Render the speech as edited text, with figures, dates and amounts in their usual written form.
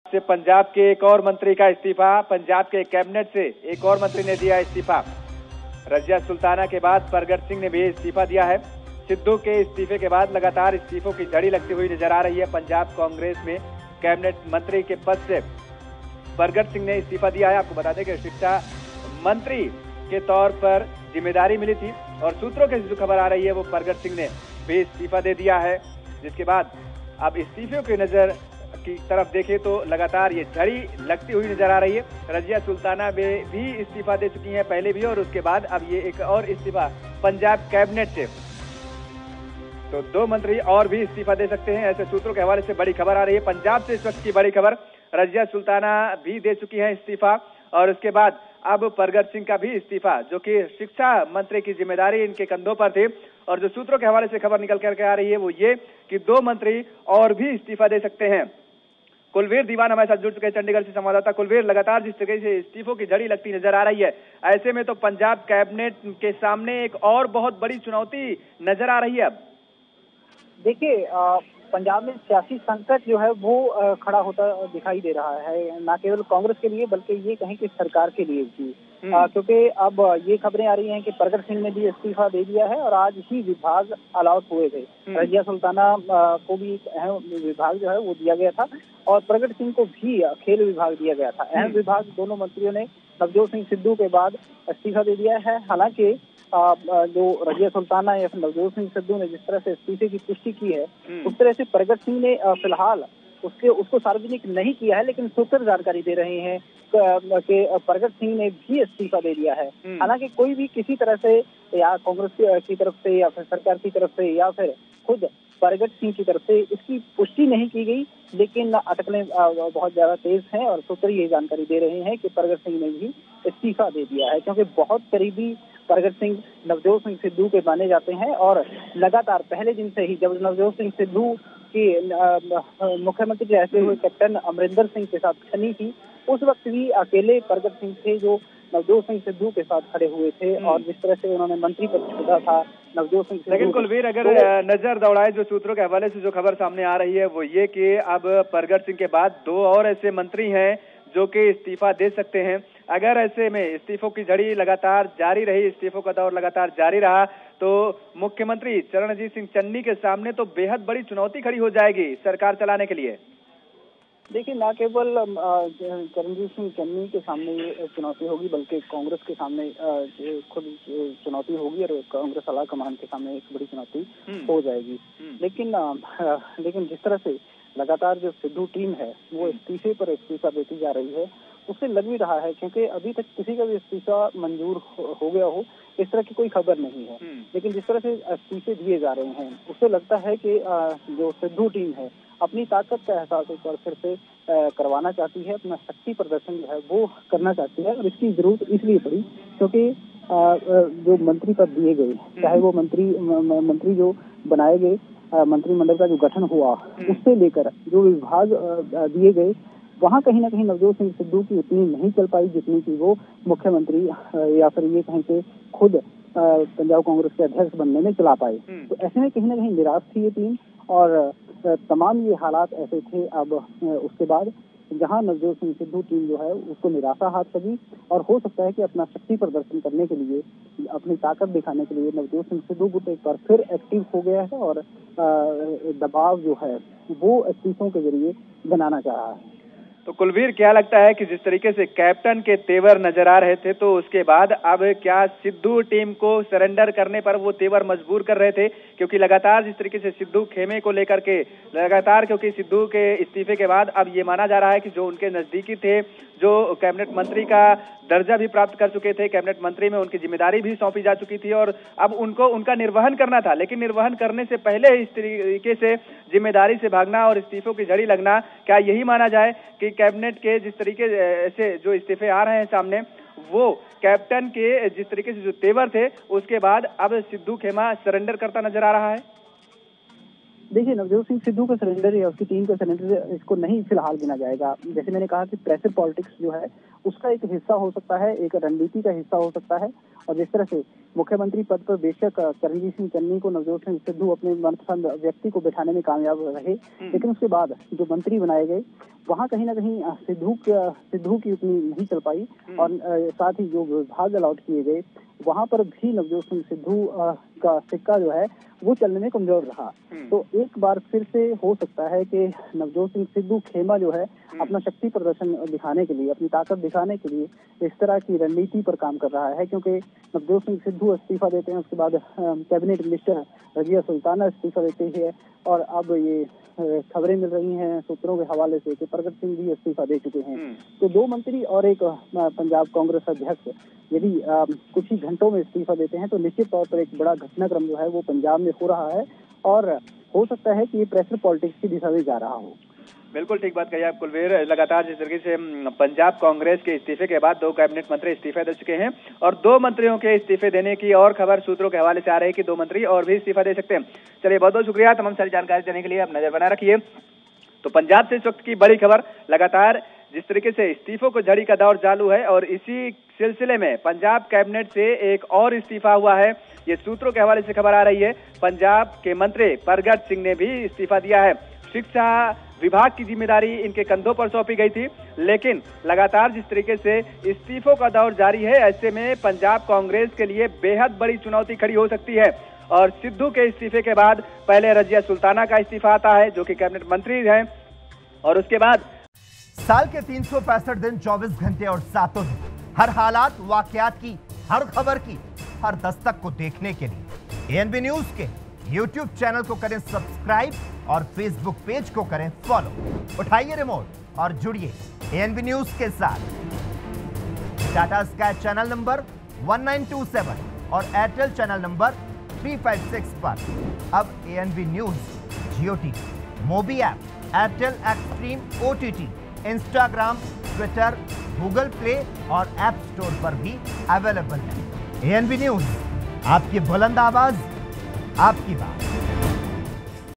से पंजाब के एक और मंत्री का इस्तीफा, पंजाब के कैबिनेट से एक और मंत्री ने दिया इस्तीफा। रजिया सुल्ताना के बाद परगट सिंह ने भी इस्तीफा दिया है। सिद्धू के इस्तीफे के बाद लगातार इस्तीफों की झड़ी लगती हुई नजर आ रही है। पंजाब कांग्रेस में कैबिनेट मंत्री के पद से परगट सिंह ने इस्तीफा दिया है। आपको बता दें कि शिक्षा मंत्री के तौर पर जिम्मेदारी मिली थी और सूत्रों के जो खबर आ रही है वो परगट सिंह ने भी इस्तीफा दे दिया है, जिसके बाद अब इस्तीफों की नजर की तरफ देखें तो लगातार ये झड़ी लगती हुई नजर आ रही है। रजिया सुल्ताना भी इस्तीफा दे चुकी हैं पहले भी, और उसके बाद अब ये एक और इस्तीफा पंजाब कैबिनेट से, तो 2 मंत्री और भी इस्तीफा दे सकते हैं, ऐसे सूत्रों के हवाले से बड़ी खबर आ रही है। पंजाब से इस वक्त की बड़ी खबर, रजिया सुल्ताना भी दे चुकी है इस्तीफा और उसके बाद अब परगट सिंह का भी इस्तीफा, जो कि शिक्षा मंत्री की जिम्मेदारी इनके कंधों पर थी। और जो सूत्रों के हवाले से खबर निकल करके आ रही है वो ये कि 2 मंत्री और भी इस्तीफा दे सकते हैं। कुलवीर दीवान हमारे साथ जुड़ चुके हैं चंडीगढ़ से संवाददाता। कुलवीर, लगातार जिस तरह से इस्तीफों की झड़ी लगती नजर आ रही है, ऐसे में तो पंजाब कैबिनेट के सामने एक और बहुत बड़ी चुनौती नजर आ रही है। अब देखिए, पंजाब में सियासी संकट जो है वो खड़ा होता दिखाई दे रहा है, न केवल कांग्रेस के लिए बल्कि ये कहें कि सरकार के लिए भी, क्योंकि अब ये खबरें आ रही हैं कि परगट सिंह ने भी इस्तीफा दे दिया है और आज ही विभाग अलॉट हुए थे। रजिया सुल्ताना को भी अहम विभाग जो है वो दिया गया था और परगट सिंह को भी खेल विभाग दिया गया था। अहम विभाग दोनों मंत्रियों ने नवजोत सिंह सिद्धू के बाद इस्तीफा दे दिया है। हालांकि जो रजिया सुल्ताना या फिर नवजोत सिंह सिद्धू ने जिस तरह से इस्तीफे की पुष्टि की है, उस तरह से परगट सिंह ने फिलहाल उसको सार्वजनिक नहीं किया है, लेकिन सूत्र जानकारी दे रहे हैं कि परगट सिंह ने भी इस्तीफा दे दिया है। हालांकि कोई भी किसी तरह से या कांग्रेस की तरफ से या फिर सरकार की तरफ से या फिर खुद परगट सिंह की तरफ से इसकी पुष्टि नहीं की गई, लेकिन अटकलें बहुत ज्यादा तेज हैं और सूत्र ये जानकारी दे रहे हैं कि परगट सिंह ने भी इस्तीफा दे दिया है, क्योंकि बहुत करीबी परगट सिंह नवजोत सिंह सिद्धू के माने जाते हैं। और लगातार पहले दिन से ही जब नवजोत सिंह सिद्धू की मुख्यमंत्री रहते हुए कैप्टन अमरिंदर सिंह के साथ छनी थी, उस वक्त भी अकेले परगट सिंह थे जो नवजोत सिंह सिद्धू के साथ खड़े हुए थे और जिस तरह से उन्होंने मंत्री पद छोड़ा था नवजोत सिंह सिद्धू। लेकिन कुलवीर, अगर नजर दौड़ाए जो सूत्रों के हवाले से जो खबर सामने आ रही है वो ये कि अब परगट सिंह के बाद 2 और ऐसे मंत्री हैं जो कि इस्तीफा दे सकते हैं। अगर ऐसे में इस्तीफों की झड़ी लगातार जारी रही, इस्तीफों का दौर लगातार जारी रहा, तो मुख्यमंत्री चरणजीत सिंह चन्नी के सामने तो बेहद बड़ी चुनौती खड़ी हो जाएगी सरकार चलाने के लिए। देखिए, न केवल चरणजीत सिंह चन्नी के सामने ये चुनौती होगी बल्कि कांग्रेस के सामने खुद चुनौती होगी और कांग्रेस आला कमान के सामने एक बड़ी चुनौती हो जाएगी। लेकिन जिस तरह से लगातार जो सिद्धू टीम है वो इस्तीफे पर इस्तीफा देती जा रही है, उससे लग भी रहा है, क्योंकि अभी तक किसी का भी इस्तीफा मंजूर हो गया हो इस तरह की कोई खबर नहीं है। लेकिन जिस तरह से इस्तीफे दिए जा रहे हैं उससे लगता है कि जो सिद्धू टीम है अपनी ताकत का एहसास एक बार फिर से करवाना चाहती है, अपना शक्ति प्रदर्शन जो है वो करना चाहती है। और इसकी जरूरत इसलिए पड़ी क्योंकि जो मंत्री पद दिए गए, चाहे वो मंत्री जो बनाए गए, मंत्रिमंडल का जो गठन हुआ उससे लेकर जो विभाग दिए गए, वहाँ कहीं ना कहीं नवजोत सिंह सिद्धू की उतनी नहीं चल पाई जितनी की वो मुख्यमंत्री या फिर ये कहें कि खुद पंजाब कांग्रेस के अध्यक्ष बनने में चला पाए। तो ऐसे में कहीं ना कहीं निराश थी ये टीम और तमाम ये हालात ऐसे थे। अब उसके बाद जहां नवजोत सिंह सिद्धू टीम जो है उसको निराशा हाथ लगी और हो सकता है कि अपना शक्ति प्रदर्शन करने के लिए, अपनी ताकत दिखाने के लिए नवजोत सिंह सिद्धू गुट एक बार फिर एक्टिव हो गया है और दबाव जो है वो इस्तीफों के जरिए बनाना चाह रहा है। तो कुलवीर, क्या लगता है कि जिस तरीके से कैप्टन के तेवर नजर आ रहे थे, तो उसके बाद अब क्या सिद्धू टीम को सरेंडर करने पर वो तेवर मजबूर कर रहे थे? क्योंकि लगातार जिस तरीके से सिद्धू खेमे को लेकर के लगातार, क्योंकि सिद्धू के इस्तीफे के बाद अब ये माना जा रहा है कि जो उनके नजदीकी थे, जो कैबिनेट मंत्री का दर्जा भी प्राप्त कर चुके थे, कैबिनेट मंत्री में उनकी जिम्मेदारी भी सौंपी जा चुकी थी और अब उनको उनका निर्वहन करना था, लेकिन निर्वहन करने से पहले इस तरीके से जिम्मेदारी से भागना और इस्तीफों की झड़ी लगना, क्या यही माना जाए कि कैबिनेट के जिस तरीके से जो इस्तीफे आ रहे हैं सामने, वो कैप्टन के जिस तरीके से जो तेवर थे उसके बाद अब सिद्धू खेमा सरेंडर करता नजर आ रहा है? देखिए, नवजोत सिंह सिद्धू का सरेंडर या उसकी टीम का सरेंडर इसको नहीं फिलहाल गिना जाएगा। जैसे मैंने कहा कि प्रेशर पॉलिटिक्स जो है उसका एक हिस्सा हो सकता है, एक रणनीति का हिस्सा हो सकता है। और जिस तरह से मुख्यमंत्री पद पर बेशक चरणजीत सिंह चन्नी को नवजोत सिंह सिद्धू अपने मनपसंद व्यक्ति को बैठाने में कामयाब रहे, लेकिन उसके बाद जो मंत्री बनाए गए वहां कहीं ना कहीं सिद्धू की उतनी नहीं चल पाई। और साथ ही जो विभाग अलॉट किए गए वहां पर भी नवजोत सिंह सिद्धू का सिक्का जो है वो चलने में कमजोर रहा। तो एक बार फिर से हो सकता है कि नवजोत सिंह सिद्धू खेमा जो है अपना शक्ति प्रदर्शन दिखाने के लिए, अपनी ताकत दिखाने के लिए इस तरह की रणनीति पर काम कर रहा है। क्योंकि नवजोत सिंह सिद्धू इस्तीफा देते हैं, उसके बाद कैबिनेट मिनिस्टर रजिया सुल्ताना इस्तीफा देती है, और अब ये खबरें मिल रही हैं सूत्रों के हवाले से कि प्रगट सिंह भी इस्तीफा दे चुके हैं। तो 2 मंत्री और एक पंजाब कांग्रेस अध्यक्ष यदि कुछ ही घंटों में इस्तीफा देते हैं तो निश्चित तौर पर एक बड़ा घटनाक्रम जो है वो पंजाब में हो रहा है, और हो सकता है कि ये प्रेशर पॉलिटिक्स की दिशा में जा रहा हो। बिल्कुल ठीक बात कही आप कुलवीर। लगातार जिस तरीके से पंजाब कांग्रेस के इस्तीफे के बाद 2 कैबिनेट मंत्री इस्तीफे दे चुके हैं, और 2 मंत्रियों के इस्तीफे देने की और खबर सूत्रों के हवाले से आ रही है कि 2 मंत्री और भी इस्तीफा दे सकते हैं। चलिए, बहुत बहुत शुक्रिया तमाम सारी जानकारी देने के लिए, आप नजर बना रखिए। तो पंजाब से इस वक्त की बड़ी खबर, लगातार जिस तरीके से इस्तीफों को झड़ी का दौर चालू है, और इसी सिलसिले में पंजाब कैबिनेट से एक और इस्तीफा हुआ है। ये सूत्रों के हवाले से खबर आ रही है। पंजाब के मंत्री प्रगट सिंह ने भी इस्तीफा दिया है। शिक्षा विभाग की जिम्मेदारी इनके कंधों पर सौंपी गई थी, लेकिन लगातार जिस तरीके से इस्तीफों का दौर जारी है, ऐसे में पंजाब कांग्रेस के लिए बेहद बड़ी चुनौती खड़ी हो सकती है। और सिद्धू के इस्तीफे के बाद पहले रजिया सुल्ताना का इस्तीफा आता है, जो कि कैबिनेट मंत्री हैं, और उसके बाद साल के 365 दिन 24 घंटे और 7 दिन, हर हालात वाकयात की, हर खबर की, हर दस्तक को देखने के लिए एएनबी न्यूज के YouTube चैनल को करें सब्सक्राइब और Facebook पेज को करें फॉलो। उठाइए रिमोट और जुड़िए एएनबी न्यूज के साथ। टाटा स्काई चैनल नंबर 1927 और एयरटेल चैनल नंबर 356 पर अब ANB news Jio TV, mobi app, Airtel xtreme OTT, Instagram, Twitter, Google play और ऐप स्टोर पर भी अवेलेबल है। एएनबी न्यूज, आपकी बुलंद आवाज, आपकी बात।